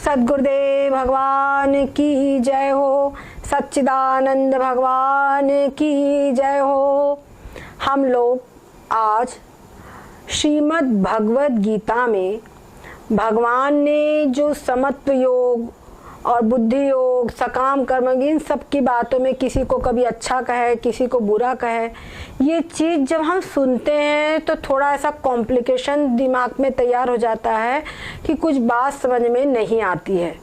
सद्गुरुदेव भगवान की जय हो, सच्चिदानंद भगवान की जय हो। हम लोग आज श्रीमद् भगवद गीता में भगवान ने जो समत्व योग और बुद्धि योग, सकाम कर्म, इन सब की बातों में किसी को कभी अच्छा कहे, किसी को बुरा कहे, ये चीज़ जब हम सुनते हैं तो थोड़ा ऐसा कॉम्प्लिकेशन दिमाग में तैयार हो जाता है कि कुछ बात समझ में नहीं आती है।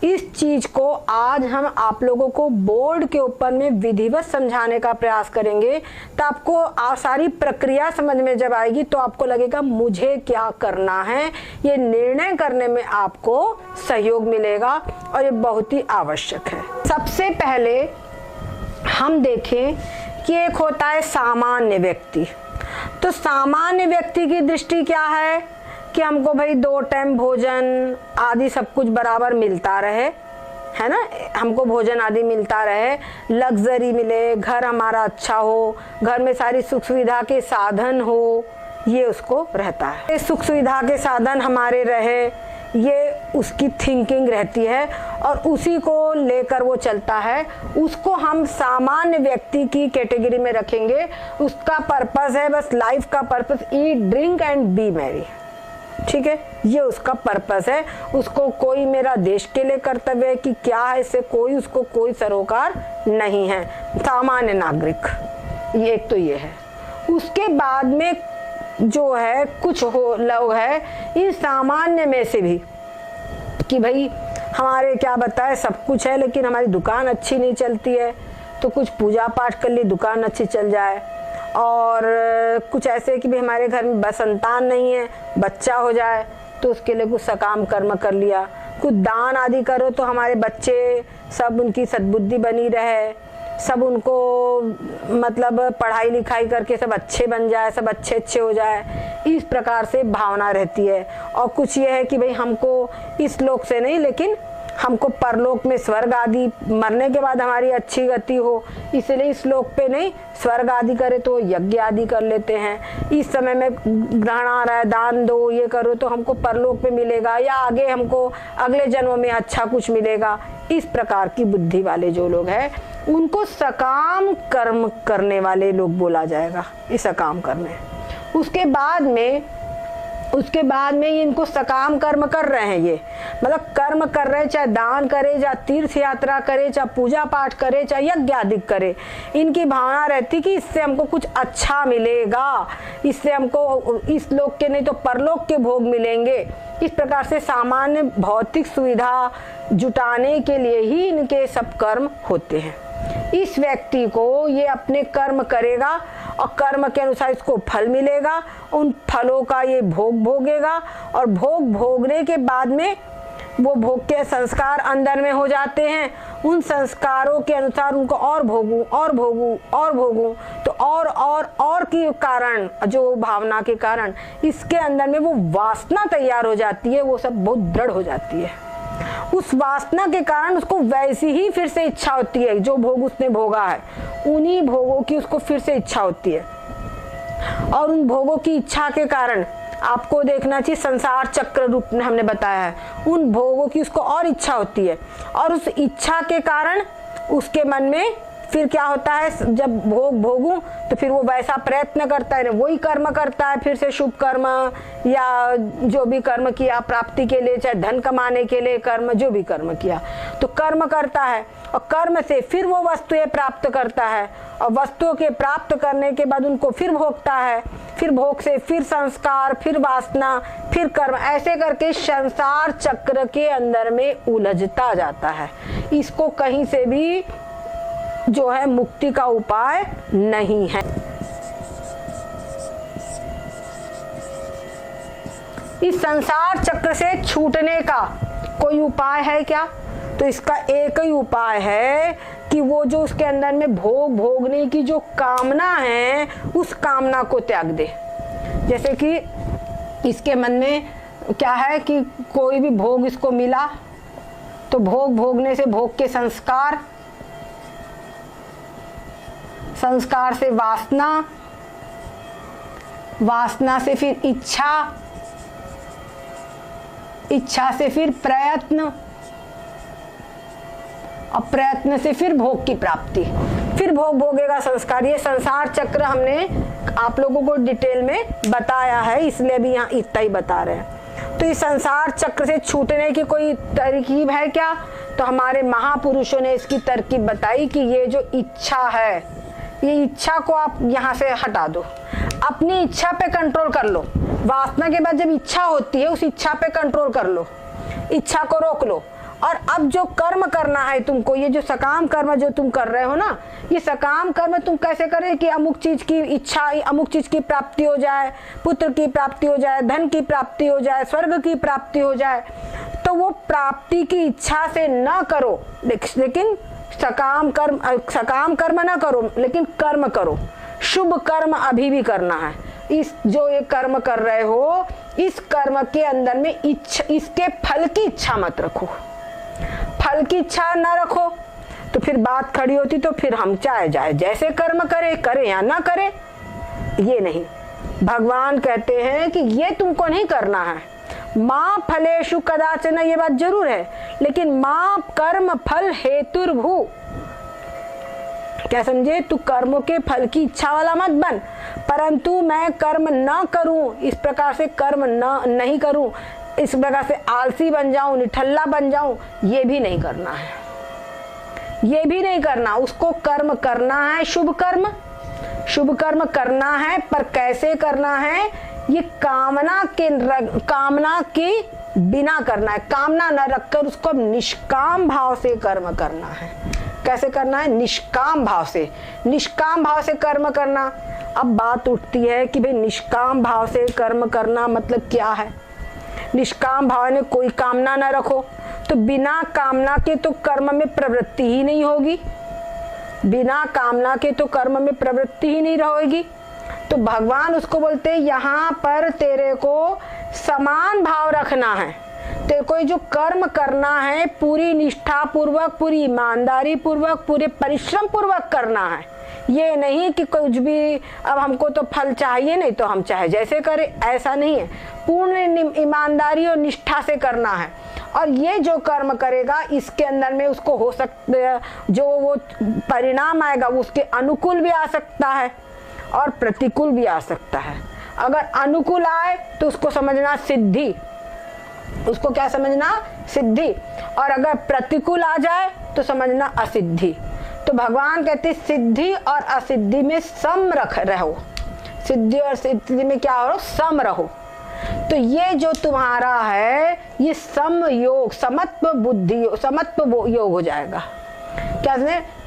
इस चीज़ को आज हम आप लोगों को बोर्ड के ऊपर में विधिवत समझाने का प्रयास करेंगे, तो आपको सारी प्रक्रिया समझ में जब आएगी तो आपको लगेगा मुझे क्या करना है। ये निर्णय करने में आपको सहयोग मिलेगा और ये बहुत ही आवश्यक है। सबसे पहले हम देखें कि एक होता है सामान्य व्यक्ति। तो सामान्य व्यक्ति की दृष्टि क्या है कि हमको भाई 2 टाइम भोजन आदि सब कुछ बराबर मिलता रहे, है ना, हमको भोजन आदि मिलता रहे, लग्जरी मिले, घर हमारा अच्छा हो, घर में सारी सुख सुविधा के साधन हो, ये उसको रहता है। सुख सुविधा के साधन हमारे रहे, ये उसकी थिंकिंग रहती है और उसी को लेकर वो चलता है। उसको हम सामान्य व्यक्ति की कैटेगरी में रखेंगे। उसका पर्पस है बस लाइफ का purpose eat drink and B Mary, ठीक है, ये उसका पर्पस है। उसको कोई मेरा देश के लिए कर्तव्य है कि क्या है, इससे उसको कोई सरोकार नहीं है। सामान्य नागरिक, ये एक तो ये है। उसके बाद में जो है कुछ लोग है इन सामान्य में से भी कि भाई हमारे क्या बताए सब कुछ है लेकिन हमारी दुकान अच्छी नहीं चलती है, तो कुछ पूजा पाठ कर ली दुकान अच्छी चल जाए। और कुछ ऐसे कि भाई हमारे घर में संतान नहीं है, बच्चा हो जाए तो उसके लिए कुछ सकाम कर्म कर लिया, कुछ दान आदि करो तो हमारे बच्चे सब उनकी सद्बुद्धि बनी रहे, सब उनको मतलब पढ़ाई लिखाई करके सब अच्छे बन जाए, सब अच्छे हो जाए, इस प्रकार से भावना रहती है। और कुछ ये है कि भाई हमको इस लोक से नहीं लेकिन हमको परलोक में स्वर्ग आदि, मरने के बाद हमारी अच्छी गति हो, इसलिए इस लोक पे नहीं स्वर्ग आदि करे तो यज्ञ आदि कर लेते हैं। इस समय में ग्रहण आ रहा है, दान दो, ये करो तो हमको परलोक में मिलेगा या आगे हमको अगले जन्मों में अच्छा कुछ मिलेगा। इस प्रकार की बुद्धि वाले जो लोग हैं उनको सकाम कर्म करने वाले लोग बोला जाएगा, इस सकाम करने। उसके बाद में इनको सकाम कर्म कर रहे हैं, ये मतलब कर्म कर रहे, चाहे दान करे, चाहे तीर्थ यात्रा करे, चाहे पूजा पाठ करे, चाहे यज्ञ आदि करे, इनकी भावना रहती कि इससे हमको कुछ अच्छा मिलेगा, इससे हमको इस लोक के नहीं तो परलोक के भोग मिलेंगे। इस प्रकार से सामान्य भौतिक सुविधा जुटाने के लिए ही इनके सब कर्म होते हैं। इस व्यक्ति को ये अपने कर्म करेगा और कर्म के अनुसार इसको फल मिलेगा, उन फलों का ये भोग भोगेगा और भोग भोगने के बाद में वो भोग के संस्कार अंदर में हो जाते हैं। उन संस्कारों के अनुसार उनको और भोगूं तो और के कारण, जो भावना के कारण इसके अंदर में वो वासना तैयार हो जाती है, वो सब बहुत दृढ़ हो जाती है। उस वासना के कारण उसको वैसी ही फिर से इच्छा होती है, जो भोग उसने भोगा है उन्हीं भोगों की उसको फिर से इच्छा होती है। और उन भोगों की इच्छा के कारण आपको देखना चाहिए, संसार चक्र रूप में हमने बताया है, उन भोगों की उसको और इच्छा होती है और उस इच्छा के कारण उसके मन में फिर क्या होता है, जब भोग भोगूं तो फिर वो वैसा प्रयत्न करता है, वही कर्म करता है, फिर से शुभ कर्म या जो भी कर्म किया प्राप्ति के लिए, चाहे धन कमाने के लिए कर्म, जो भी कर्म किया तो कर्म करता है और कर्म से फिर वो वस्तुएं प्राप्त करता है और वस्तुओं के प्राप्त करने के बाद उनको फिर भोगता है, फिर भोग से फिर संस्कार, फिर वासना, फिर कर्म, ऐसे करके संसार चक्र के अंदर में उलझता जाता है। इसको कहीं से भी जो है मुक्ति का उपाय नहीं है। इस संसार चक्र से छूटने का कोई उपाय है क्या? तो इसका एक ही उपाय है कि वो जो उसके अंदर में भोग भोगने की जो कामना है उस कामना को त्याग दे। जैसे कि इसके मन में क्या है कि कोई भी भोग इसको मिला तो भोग भोगने से भोग के संस्कार, संस्कार से वासना, वासना से फिर इच्छा, इच्छा से फिर प्रयत्न, और प्रयत्न से फिर भोग की प्राप्ति, फिर भोग भोगेगा संस्कार। ये संसार चक्र हमने आप लोगों को डिटेल में बताया है, इसलिए अभी यहाँ इतना ही बता रहे हैं। तो इस संसार चक्र से छूटने की कोई तरकीब है क्या? तो हमारे महापुरुषों ने इसकी तरकीब बताई कि ये जो इच्छा है, ये इच्छा को आप यहाँ से हटा दो, अपनी इच्छा पे कंट्रोल कर लो। वासना के बाद जब इच्छा होती है, उस इच्छा पे कंट्रोल कर लो, इच्छा को रोक लो। और अब जो कर्म करना है तुमको, ये जो सकाम कर्म जो तुम कर रहे हो ना, ये सकाम कर्म तुम कैसे करें कि अमुक चीज की इच्छा, अमुक चीज की प्राप्ति हो जाए, पुत्र की प्राप्ति हो जाए, धन की प्राप्ति हो जाए, स्वर्ग की प्राप्ति हो जाए। तो वो प्राप्ति की इच्छा से ना करो, लेकिन सकाम कर्म ना करो, लेकिन कर्म करो। शुभ कर्म अभी भी करना है। इस जो ये कर्म कर रहे हो, इस कर्म के अंदर में इच्छा, इसके फल की इच्छा मत रखो। फल की इच्छा ना रखो तो फिर बात खड़ी होती, तो फिर हम चाहे जाए जैसे कर्म करें या ना करें, ये नहीं। भगवान कहते हैं कि ये तुमको नहीं करना है। माँ फलेषु कदाचन, ये बात जरूर है, लेकिन माँ कर्म फल हेतुर्भू। क्या समझे? तू कर्मों के फल की इच्छा वाला मत बन, परंतु मैं कर्म ना करूं, इस प्रकार से कर्म नहीं करूं, इस प्रकार से आलसी बन जाऊं, निठल्ला बन जाऊं, ये भी नहीं करना है। ये भी नहीं करना। उसको कर्म करना है, शुभ कर्म करना है, पर कैसे करना है? ये कामना के बिना करना है। कामना न रखकर उसको निष्काम भाव से कर्म करना है। कैसे करना है? निष्काम भाव से। निष्काम भाव से कर्म करना। अब बात उठती है कि भाई निष्काम भाव से कर्म करना मतलब क्या है? निष्काम भाव में कोई कामना न रखो, तो बिना कामना के तो कर्म में प्रवृत्ति ही नहीं होगी। बिना कामना के तो कर्म में प्रवृत्ति ही नहीं रहेगी। तो भगवान उसको बोलते हैं यहाँ पर तेरे को समान भाव रखना है। तेरे को जो कर्म करना है पूरी निष्ठा पूर्वक, पूरी ईमानदारी पूर्वक, पूरे परिश्रम पूर्वक करना है। ये नहीं कि कुछ भी अब हमको तो फल चाहिए नहीं तो हम चाहे जैसे करें, ऐसा नहीं है। पूर्ण ईमानदारी और निष्ठा से करना है। और ये जो कर्म करेगा इसके अंदर में उसको हो सकता, जो वो परिणाम आएगा उसके अनुकूल भी आ सकता है और प्रतिकूल भी आ सकता है। अगर अनुकूल आए तो उसको समझना सिद्धि, उसको क्या समझना? सिद्धि। और अगर प्रतिकूल आ जाए तो समझना असिद्धि। तो भगवान कहते सिद्धि और असिद्धि में सम रहो। सिद्धि और सिद्धि में क्या हो? सम रहो। तो ये जो तुम्हारा है ये सम योग, समत्व बुद्धि, समत्व योग हो जाएगा। क्या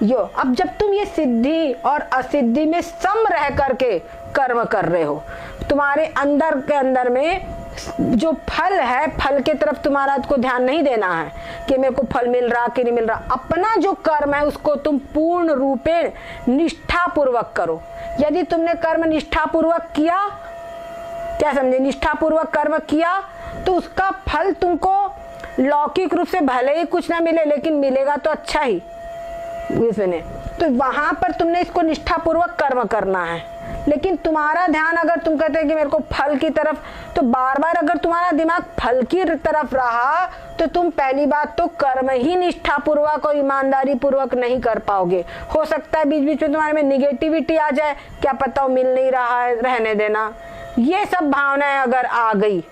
योग? अब जब तुम ये सिद्धि और असिद्धि में सम रह करके कर्म कर रहे हो, तुम्हारे अंदर के अंदर में जो फल है, फल के तरफ तुम्हारा को ध्यान नहीं देना है कि मेरे को फल मिल रहा कि नहीं मिल रहा। अपना जो कर्म है उसको तुम पूर्ण रूपे निष्ठा पूर्वक करो। यदि तुमने कर्म निष्ठा पूर्वक किया, क्या समझे? निष्ठा पूर्वक कर्म किया तो उसका फल तुमको लौकिक रूप से भले ही कुछ ना मिले, लेकिन मिलेगा तो अच्छा ही इसमें। तो वहां पर तुमने इसको निष्ठा पूर्वक कर्म करना है। लेकिन तुम्हारा ध्यान अगर तुम कहते हैं कि मेरे को फल की तरफ, तो बार बार अगर तुम्हारा दिमाग फल की तरफ रहा तो तुम पहली बात तो कर्म ही निष्ठा पूर्वक और ईमानदारी पूर्वक नहीं कर पाओगे। हो सकता है बीच बीच में तुम्हारे में निगेटिविटी आ जाए, क्या पता वो मिल नहीं रहा है, रहने देना। ये सब भावनाएं अगर आ गई,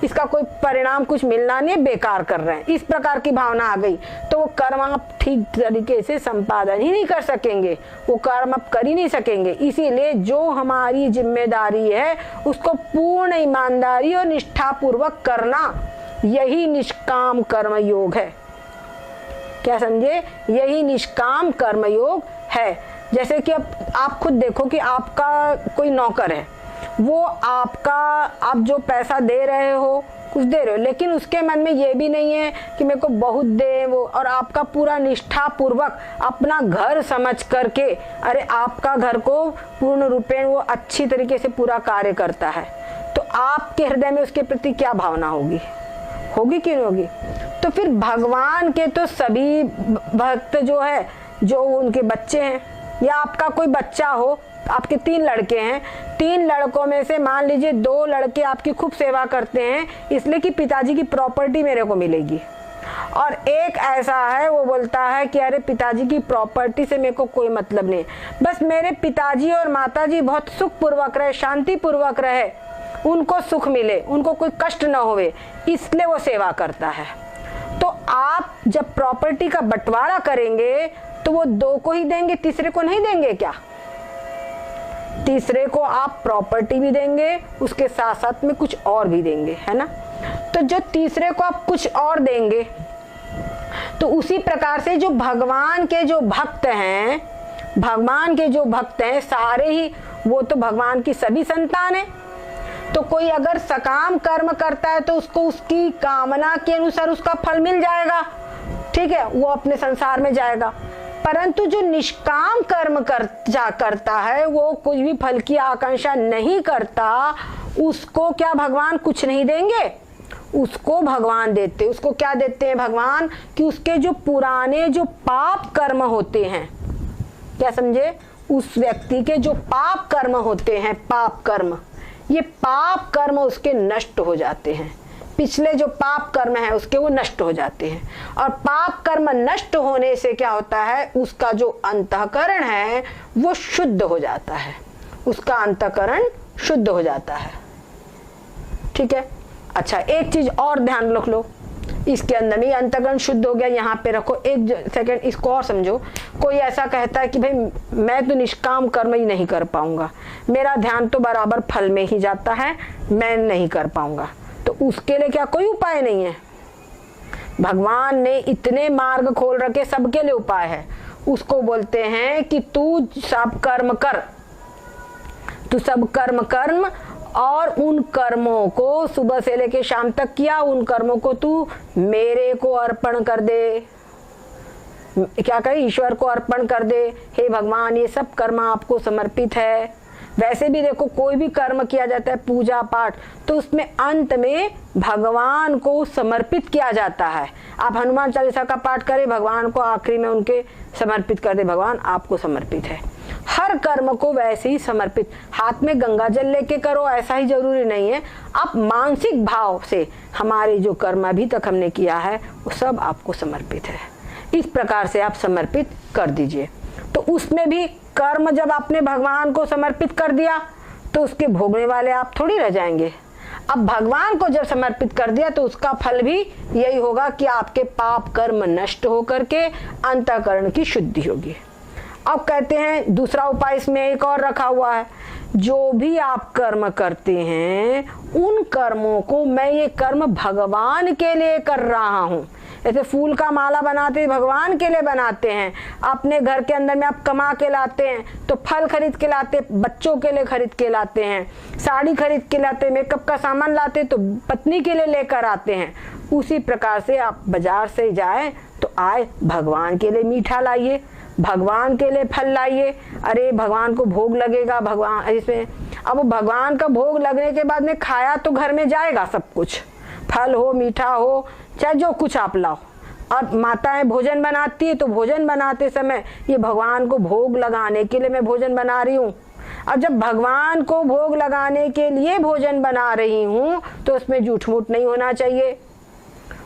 इसका कोई परिणाम कुछ मिलना नहीं है, बेकार कर रहे हैं, इस प्रकार की भावना आ गई तो वो कर्म आप ठीक तरीके से संपादन ही नहीं कर सकेंगे, वो कर्म आप कर ही नहीं सकेंगे। इसीलिए जो हमारी जिम्मेदारी है उसको पूर्ण ईमानदारी और निष्ठा पूर्वक करना, यही निष्काम कर्म योग है। क्या समझे? यही निष्काम कर्म योग है। जैसे कि अब आप खुद देखो कि आपका कोई नौकर है, वो आपका, आप जो पैसा दे रहे हो कुछ दे रहे हो, लेकिन उसके मन में ये भी नहीं है कि मेरे को बहुत दे वो, और आपका पूरा निष्ठा पूर्वक अपना घर समझ करके, अरे आपका घर को पूर्ण रूपेण वो अच्छी तरीके से पूरा कार्य करता है, तो आपके हृदय में उसके प्रति क्या भावना होगी? होगी कि नहीं होगी? तो फिर भगवान के तो सभी भक्त जो है, जो उनके बच्चे हैं, या आपका कोई बच्चा हो, आपके 3 लड़के हैं, 3 लड़कों में से मान लीजिए 2 लड़के आपकी खूब सेवा करते हैं इसलिए कि पिताजी की प्रॉपर्टी मेरे को मिलेगी, और एक ऐसा है वो बोलता है कि अरे पिताजी की प्रॉपर्टी से मेरे को कोई मतलब नहीं, बस मेरे पिताजी और माताजी बहुत सुखपूर्वक रहे, शांति पूर्वक रहे, उनको सुख मिले, उनको कोई कष्ट न होवे, इसलिए वो सेवा करता है। तो आप जब प्रॉपर्टी का बंटवारा करेंगे तो वो दो को ही देंगे, तीसरे को नहीं देंगे क्या? तीसरे को आप प्रॉपर्टी भी देंगे, उसके साथ साथ में कुछ और भी देंगे, है ना। तो जो तीसरे को आप कुछ और देंगे, तो उसी प्रकार से जो भगवान के जो भक्त हैं, भगवान के जो भक्त हैं सारे ही वो तो भगवान की सभी संतान है। तो कोई अगर सकाम कर्म करता है तो उसको उसकी कामना के अनुसार उसका फल मिल जाएगा, ठीक है, वो अपने संसार में जाएगा। परंतु जो निष्काम कर्म करता है, वो कुछ भी फल की आकांक्षा नहीं करता, उसको क्या भगवान कुछ नहीं देंगे? उसको भगवान देते, उसको क्या देते हैं भगवान? कि उसके जो पुराने जो पाप कर्म होते हैं, क्या समझे, उस व्यक्ति के जो पाप कर्म होते हैं, पाप कर्म, ये पाप कर्म उसके नष्ट हो जाते हैं, पिछले जो पाप कर्म है उसके वो नष्ट हो जाते हैं। और पाप कर्म नष्ट होने से क्या होता है, उसका जो अंतःकरण है वो शुद्ध हो जाता है, उसका अंतःकरण शुद्ध हो जाता है, ठीक है। अच्छा, एक चीज और ध्यान रख लो, इसके अंदर में अंतःकरण शुद्ध हो गया, यहाँ पे रखो एक सेकंड, इसको और समझो। कोई ऐसा कहता है कि भाई मैं तो निष्काम कर्म ही नहीं कर पाऊंगा, मेरा ध्यान तो बराबर फल में ही जाता है, मैं नहीं कर पाऊंगा, तो उसके लिए क्या कोई उपाय नहीं है? भगवान ने इतने मार्ग खोल रखे, सबके लिए उपाय है। उसको बोलते हैं कि तू सब कर्म कर, तू सब कर्म कर्म, और उन कर्मों को सुबह से लेके शाम तक किया, उन कर्मों को तू मेरे को अर्पण कर दे, क्या करे, ईश्वर को अर्पण कर दे। हे भगवान, ये सब कर्म आपको समर्पित है। वैसे भी देखो, कोई भी कर्म किया जाता है, पूजा पाठ, तो उसमें अंत में भगवान को समर्पित किया जाता है। आप हनुमान चालीसा का पाठ करें, भगवान को आखिरी में उनके समर्पित कर दे, भगवान आपको समर्पित है। हर कर्म को वैसे ही समर्पित, हाथ में गंगा जल लेके करो ऐसा ही जरूरी नहीं है। आप मानसिक भाव से हमारे जो कर्म अभी तक हमने किया है वो सब आपको समर्पित है, इस प्रकार से आप समर्पित कर दीजिए। तो उसमें भी कर्म जब आपने भगवान को समर्पित कर दिया तो उसके भोगने वाले आप थोड़ी रह जाएंगे। अब भगवान को जब समर्पित कर दिया तो उसका फल भी यही होगा कि आपके पाप कर्म नष्ट होकर के अंतःकरण की शुद्धि होगी। अब कहते हैं दूसरा उपाय इसमें एक और रखा हुआ है, जो भी आप कर्म करते हैं उन कर्मों को मैं ये कर्म भगवान के लिए कर रहा हूँ। जैसे फूल का माला बनाते भगवान के लिए बनाते हैं, अपने घर के अंदर में आप कमा के लाते हैं तो फल खरीद के लाते, बच्चों के लिए खरीद के लाते हैं, साड़ी खरीद के लाते, मेकअप का सामान लाते तो पत्नी के लिए लेकर आते हैं। उसी प्रकार से आप बाजार से जाए तो आए भगवान के लिए मीठा लाइए, भगवान के लिए फल लाइए। अरे भगवान को भोग लगेगा, भगवान इसमें अब भगवान का भोग लगने के बाद में खाया तो घर में जाएगा सब कुछ, फल हो मीठा हो चाहे जो कुछ आप लाओ। और माताएं भोजन बनाती है तो भोजन बनाते समय ये भगवान को भोग लगाने के लिए मैं भोजन बना रही हूँ। और जब भगवान को भोग लगाने के लिए भोजन बना रही हूँ तो उसमें झूठ मूठ नहीं होना चाहिए।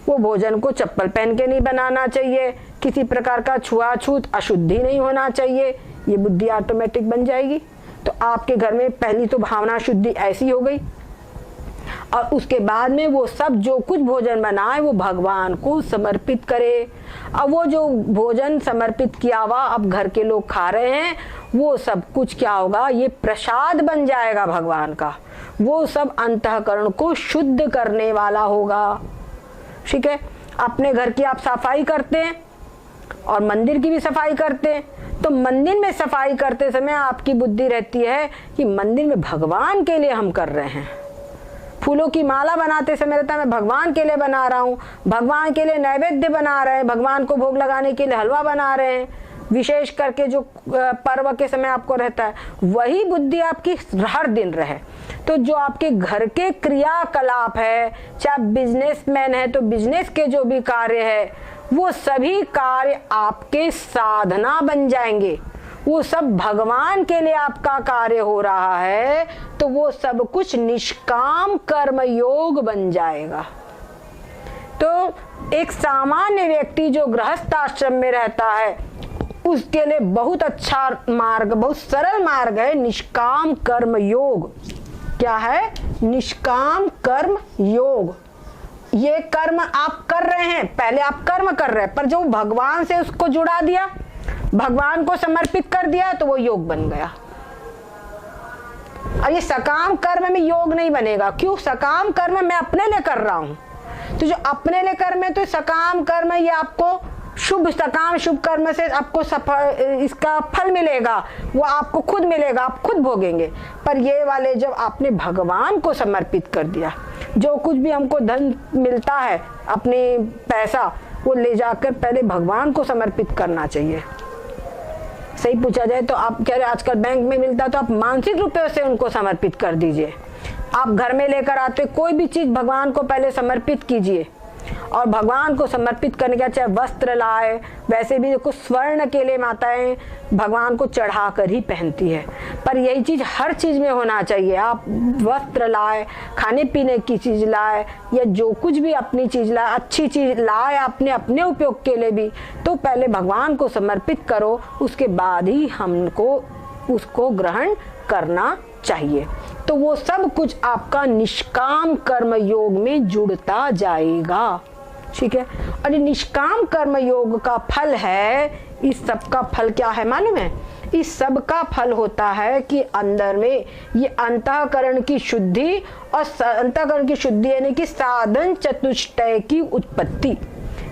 वो भोजन को चप्पल पहन के नहीं बनाना चाहिए, किसी प्रकार का छुआछूत अशुद्धि नहीं होना चाहिए, ये बुद्धि ऑटोमेटिक बन जाएगी। तो आपके घर में पहली तो भावना शुद्धि ऐसी हो गई। और उसके बाद में वो सब जो कुछ भोजन बनाए वो भगवान को समर्पित करे। अब वो जो भोजन समर्पित किया हुआ अब घर के लोग खा रहे हैं, वो सब कुछ क्या होगा, ये प्रसाद बन जाएगा भगवान का। वो सब अंतःकरण को शुद्ध करने वाला होगा। ठीक है, अपने घर की आप सफाई करते हैं और मंदिर की भी सफाई करते हैं, तो मंदिर में सफाई करते समय आपकी बुद्धि रहती है कि मंदिर में भगवान के लिए हम कर रहे हैं। फूलों की माला बनाते समय रहता है मैं भगवान के लिए बना रहा हूँ, भगवान के लिए नैवेद्य बना रहे हैं, भगवान को भोग लगाने के लिए हलवा बना रहे हैं। विशेष करके जो पर्व के समय आपको रहता है वही बुद्धि आपकी हर दिन रहे। तो जो आपके घर के क्रियाकलाप है, चाहे बिजनेसमैन है तो बिजनेस के जो भी कार्य है वो सभी कार्य आपके साधना बन जाएंगे। वो सब भगवान के लिए आपका कार्य हो रहा है तो वो सब कुछ निष्काम कर्म योग बन जाएगा। तो एक सामान्य व्यक्ति जो गृहस्थ आश्रम में रहता है उसके लिए बहुत अच्छा मार्ग, बहुत सरल मार्ग है निष्काम कर्म योग। क्या है? निष्काम कर्म योग। ये कर्म आप कर रहे हैं, पहले आप कर्म कर रहे हैं, पर जो भगवान से उसको जुड़ा दिया, भगवान को समर्पित कर दिया, तो वो योग बन गया। और ये सकाम कर्म में योग नहीं बनेगा। क्यों? सकाम कर्म मैं अपने लिए कर रहा हूं, तो जो अपने लिए कर्म है तो सकाम कर्म ये आपको शुभ, सकाम शुभ कर्म से आपको इसका फल मिलेगा, वो आपको खुद मिलेगा, आप खुद भोगेंगे। पर ये वाले जब आपने भगवान को समर्पित कर दिया, जो कुछ भी हमको धन मिलता है, अपने पैसा, वो ले जाकर पहले भगवान को समर्पित करना चाहिए। सही पूछा जाए तो आप कह रहे आजकल बैंक में मिलता, तो आप मानसिक रूप से उनको समर्पित कर दीजिए। आप घर में लेकर आते कोई भी चीज भगवान को पहले समर्पित कीजिए। और भगवान को समर्पित करने का चाहे वस्त्र लाए, वैसे भी देखो स्वर्ण के लिए माताएं भगवान को चढ़ा कर ही पहनती है, पर यही चीज हर चीज में होना चाहिए। आप वस्त्र लाए, खाने पीने की चीज लाए, या जो कुछ भी अपनी चीज लाए, अच्छी चीज लाए आपने अपने उपयोग के लिए भी, तो पहले भगवान को समर्पित करो, उसके बाद ही हमको उसको ग्रहण करना चाहिए। तो वो सब कुछ आपका निष्काम कर्म योग में जुड़ता जाएगा। ठीक है। और ये निष्काम कर्म योग का फल है, इस सब का फल क्या है मालूम है? इस सब का फल होता है कि अंदर में ये अंतःकरण की शुद्धि, और अंतःकरण की शुद्धि यानी कि साधन चतुष्टय की उत्पत्ति,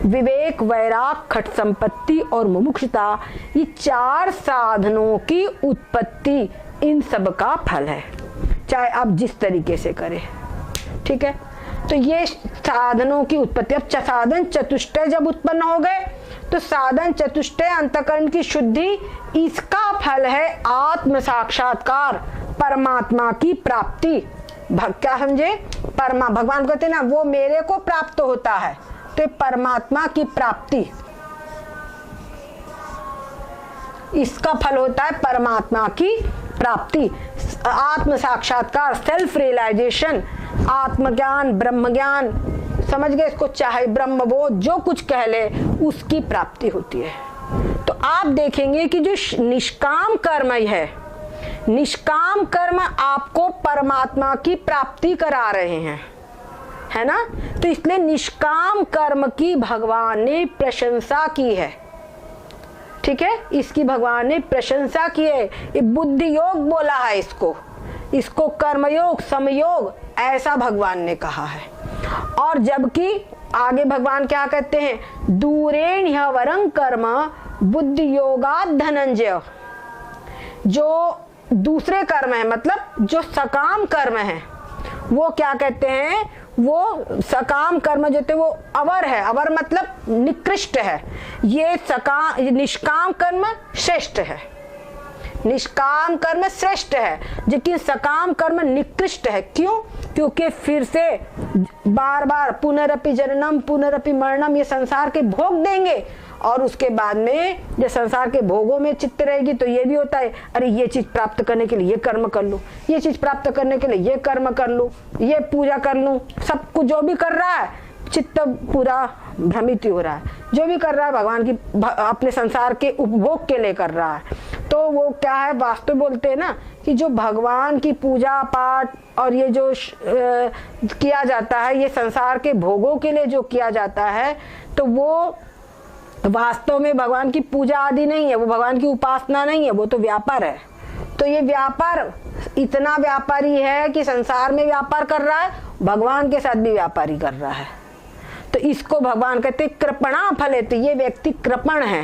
विवेक, वैराग, खट संपत्ति और मुमुक्षुता, ये 4 साधनों की उत्पत्ति इन सब का फल है, चाहे आप जिस तरीके से करें। ठीक है। तो ये साधनों की उत्पत्ति, अब साधन चतुष्टय जब उत्पन्न हो गए, तो साधन चतुष्टय अंतःकरण की शुद्धि, इसका फल है आत्म साक्षात्कार, परमात्मा की प्राप्ति। क्या समझे? भगवान कहते ना वो मेरे को प्राप्त होता है, तो परमात्मा की प्राप्ति, इसका फल होता है परमात्मा की प्राप्ति, आत्म साक्षात्कार, सेल्फ रियलाइजेशन, आत्मज्ञान, ब्रह्म ज्ञान, समझ गए इसको, चाहे ब्रह्म बोध, जो कुछ कह ले, उसकी प्राप्ति होती है। तो आप देखेंगे कि जो निष्काम कर्म है, निष्काम कर्म आपको परमात्मा की प्राप्ति करा रहे हैं, है ना? तो इसलिए निष्काम कर्म की भगवान ने प्रशंसा की है। ठीक है। इसकी भगवान ने प्रशंसा की है। ये बुद्धि योग बोला है इसको कर्मयोग, समयोग ऐसा भगवान ने कहा है। और जबकि आगे भगवान क्या कहते हैं? दूरेण्य वरं कर्म बुद्धि योगात् धनंजय। जो दूसरे कर्म है, मतलब जो सकाम कर्म है, वो क्या कहते हैं? वो सकाम कर्म जो थे वो अवर है, अवर मतलब निकृष्ट है। ये निष्काम कर्म श्रेष्ठ है, निष्काम कर्म श्रेष्ठ है, लेकिन सकाम कर्म निकृष्ट है। क्यों? क्योंकि फिर से बार बार पुनरपि जननम पुनरपि मरणम, ये संसार के भोग देंगे, और उसके बाद में जब संसार के भोगों में चित्त रहेगी तो ये भी होता है, अरे ये चीज प्राप्त करने के लिए ये कर्म कर लूं, ये चीज प्राप्त करने के लिए ये कर्म कर लूं, ये पूजा कर लूं, सब कुछ जो भी कर रहा है चित्त पूरा भ्रमित हो रहा है, जो भी कर रहा है भगवान की अपने संसार के उपभोग के लिए कर रहा है। तो वो क्या है, वास्तव बोलते हैं ना कि जो भगवान की पूजा पाठ और ये जो किया जाता है, ये संसार के भोगों के लिए जो किया जाता है, तो वो वास्तव में भगवान की पूजा आदि नहीं है, वो भगवान की उपासना नहीं है, वो तो व्यापार है। तो ये व्यापार इतना व्यापारी है कि संसार में व्यापार कर रहा है, भगवान के साथ भी व्यापारी कर रहा है। तो इसको भगवान कहते कृपणा फलेत, ये व्यक्ति कृपण है,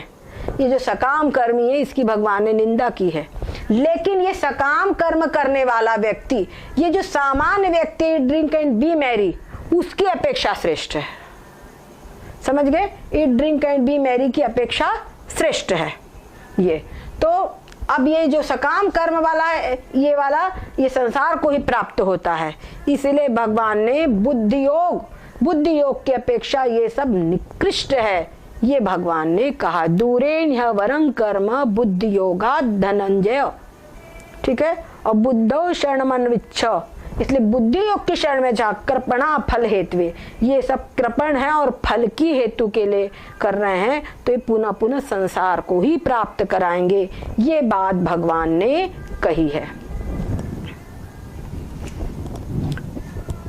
ये जो सकाम कर्मी है इसकी भगवान ने निंदा की है। लेकिन ये सकाम कर्म करने वाला व्यक्ति, ये जो सामान्य व्यक्ति ड्रिंक एंड बी मैरी, उसकी अपेक्षा श्रेष्ठ है। समझ गए? Eat drink and B Mary की अपेक्षा श्रेष्ठ है ये। तो अब ये जो सकाम कर्म वाला है, ये वाला ये संसार को ही प्राप्त होता है, इसलिए भगवान ने बुद्धि योग की अपेक्षा ये सब निकृष्ट है, ये भगवान ने कहा। दूरेण्य वरं कर्म बुद्धि योगात् धनंजय। ठीक है। और बुद्धौ शरणमन्विच्छ, इसलिए बुद्धि योग की शरण में जा कृपणा फल हेतुवे, ये सब कृपण है और फल की हेतु के लिए कर रहे हैं, तो ये पुनः पुनः संसार को ही प्राप्त कराएंगे। ये बात भगवान ने कही है।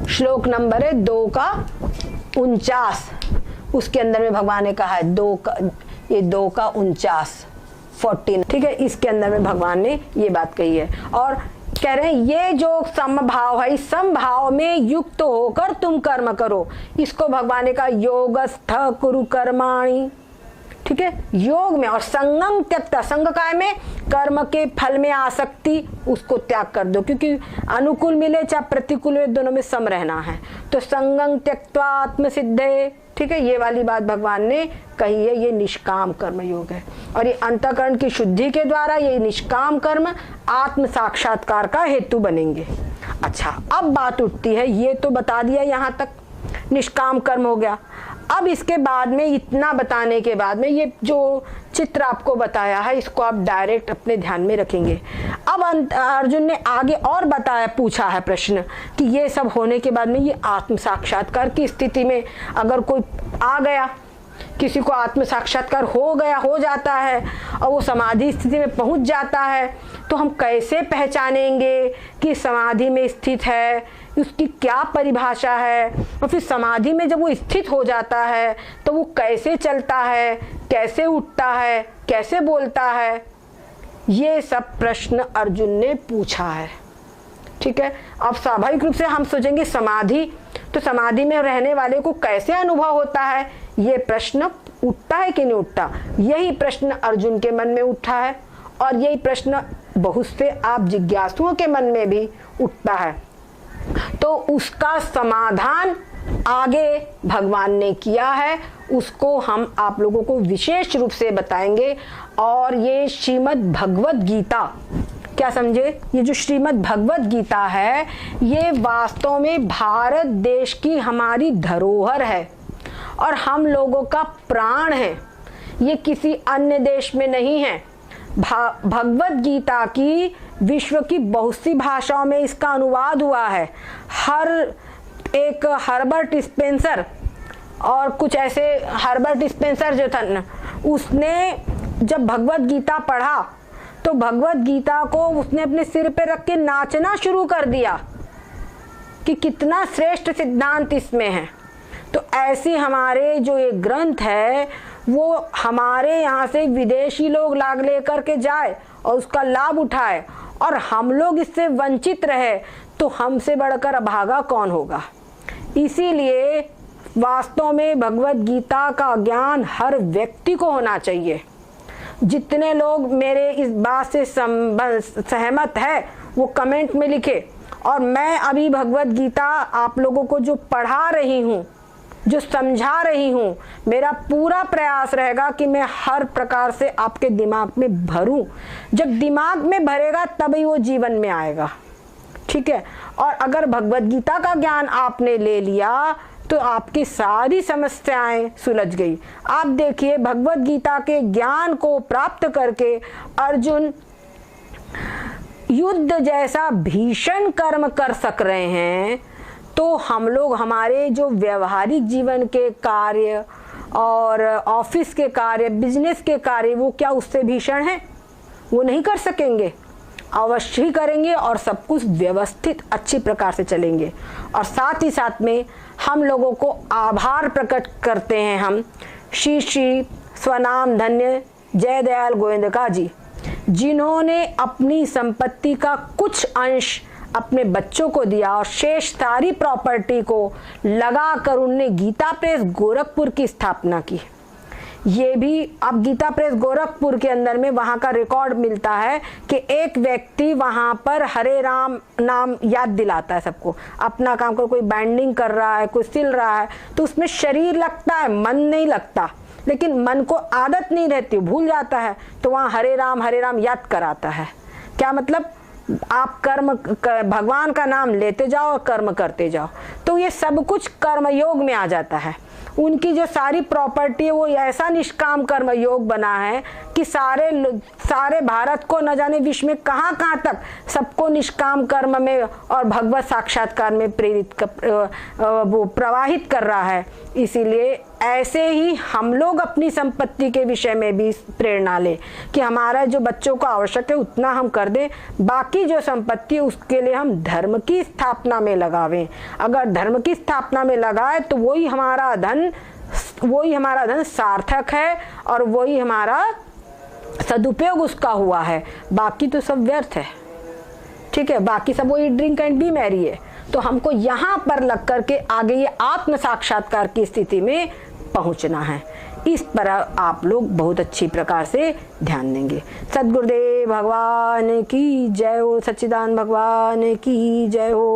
श्लोक नंबर है 2 का 49, उसके अंदर में भगवान ने कहा है 2 का 49 14, ठीक है। इसके अंदर में भगवान ने ये बात कही है और कह रहे हैं ये जो समभाव है, इस समभाव में युक्त होकर तुम कर्म करो। इसको भगवान ने कहा योगस्थ कुरु कर्माणि, ठीक है, योग में। और संगम त्यक्ता, संग काय में, कर्म के फल में आसक्ति, उसको त्याग कर दो, क्योंकि अनुकूल मिले चाहे प्रतिकूल मिले दोनों में सम रहना है। तो संगम त्यक्त्वा आत्म सिद्धे, ठीक है, ये वाली बात भगवान ने कही है। ये निष्काम कर्म योग है और ये अंतःकरण की शुद्धि के द्वारा ये निष्काम कर्म आत्म साक्षात्कार का हेतु बनेंगे। अच्छा, अब बात उठती है, ये तो बता दिया यहाँ तक, निष्काम कर्म हो गया। अब इसके बाद में इतना बताने के बाद में ये जो चित्र आपको बताया है इसको आप डायरेक्ट अपने ध्यान में रखेंगे। अब अर्जुन ने आगे और बताया, पूछा है प्रश्न कि ये सब होने के बाद में ये आत्म साक्षात्कार की स्थिति में अगर कोई आ गया, किसी को आत्म साक्षात्कार हो जाता है और वो समाधि स्थिति में पहुंच जाता है, तो हम कैसे पहचानेंगे कि समाधि में स्थित है, उसकी क्या परिभाषा है, और फिर समाधि में जब वो स्थित हो जाता है तो वो कैसे चलता है, कैसे उठता है, कैसे बोलता है, ये सब प्रश्न अर्जुन ने पूछा है, ठीक है। अब स्वाभाविक रूप से हम सोचेंगे समाधि, तो समाधि में रहने वाले को कैसे अनुभव होता है, ये प्रश्न उठता है कि नहीं उठता। यही प्रश्न अर्जुन के मन में उठा है और यही प्रश्न बहुत से आप जिज्ञासुओं के मन में भी उठता है। तो उसका समाधान आगे भगवान ने किया है, उसको हम आप लोगों को विशेष रूप से बताएंगे। और ये श्रीमद् भगवत गीता, क्या समझे, ये जो श्रीमद् भगवत गीता है ये वास्तव में भारत देश की हमारी धरोहर है और हम लोगों का प्राण है। ये किसी अन्य देश में नहीं है। भगवत गीता की विश्व की बहुत सी भाषाओं में इसका अनुवाद हुआ है। हर्बर्ट स्पेंसर और कुछ ऐसे, हर्बर्ट स्पेंसर जो था ना, उसने जब भगवत गीता पढ़ा तो भगवत गीता को उसने अपने सिर पे रख के नाचना शुरू कर दिया कि कितना श्रेष्ठ सिद्धांत इसमें है। तो ऐसी हमारे जो ये ग्रंथ है वो हमारे यहाँ से विदेशी लोग लाग लेकर के जाए और उसका लाभ उठाए और हम लोग इससे वंचित रहे, तो हमसे बढ़कर अभागा कौन होगा। इसीलिए वास्तव में भगवत गीता का ज्ञान हर व्यक्ति को होना चाहिए। जितने लोग मेरे इस बात से सहमत है वो कमेंट में लिखे। और मैं अभी भगवत गीता आप लोगों को जो पढ़ा रही हूँ, जो समझा रही हूँ, मेरा पूरा प्रयास रहेगा कि मैं हर प्रकार से आपके दिमाग में भरूं। जब दिमाग में भरेगा तभी वो जीवन में आएगा, ठीक है। और अगर भगवत गीता का ज्ञान आपने ले लिया तो आपकी सारी समस्याएं सुलझ गई। आप देखिए भगवत गीता के ज्ञान को प्राप्त करके अर्जुन युद्ध जैसा भीषण कर्म कर सक रहे हैं, तो हम लोग हमारे जो व्यवहारिक जीवन के कार्य और ऑफिस के कार्य, बिजनेस के कार्य, वो क्या उससे भीषण है? वो नहीं कर सकेंगे। अवश्य ही करेंगे और सब कुछ व्यवस्थित अच्छी प्रकार से चलेंगे। और साथ ही साथ में हम लोगों को आभार प्रकट करते हैं हम श्री श्री स्वनाम धन्य जय दयाल गोविंदका जी, जिन्होंने अपनी संपत्ति का कुछ अंश अपने बच्चों को दिया और शेष सारी प्रॉपर्टी को लगाकर उनने गीता प्रेस गोरखपुर की स्थापना की। ये भी अब गीता प्रेस गोरखपुर के अंदर में वहाँ का रिकॉर्ड मिलता है कि एक व्यक्ति वहाँ पर हरे राम नाम याद दिलाता है सबको। अपना काम कर, कोई बाइंडिंग कर रहा है, कोई सिल रहा है, तो उसमें शरीर लगता है, मन नहीं लगता। लेकिन मन को आदत नहीं रहती, भूल जाता है, तो वहाँ हरे राम याद कराता है। क्या मतलब? आप कर्म भगवान का नाम लेते जाओ और कर्म करते जाओ, तो ये सब कुछ कर्म योग में आ जाता है। उनकी जो सारी प्रॉपर्टी है वो ऐसा निष्काम कर्म योग बना है कि सारे भारत को न जाने विश्व में कहाँ कहाँ तक सबको निष्काम कर्म में और भगवत साक्षात्कार में प्रेरित वो प्रवाहित कर रहा है। इसीलिए ऐसे ही हम लोग अपनी संपत्ति के विषय में भी प्रेरणा लें कि हमारा जो बच्चों को आवश्यक है उतना हम कर दें, बाकी जो संपत्ति है उसके लिए हम धर्म की स्थापना में लगावें। अगर धर्म की स्थापना में लगाए तो वही हमारा धन सार्थक है और वही हमारा सदुपयोग उसका हुआ है, बाकी तो सब व्यर्थ है। ठीक है, बाकी सब वही ड्रिंक एंड बी मैरी है। तो हमको यहाँ पर लग करके आगे ये आत्म साक्षात्कार की स्थिति में पहुंचना है। इस पर आप लोग बहुत अच्छी प्रकार से ध्यान देंगे। सद्गुरुदेव भगवान की जय हो, सच्चिदानंद भगवान की जय हो।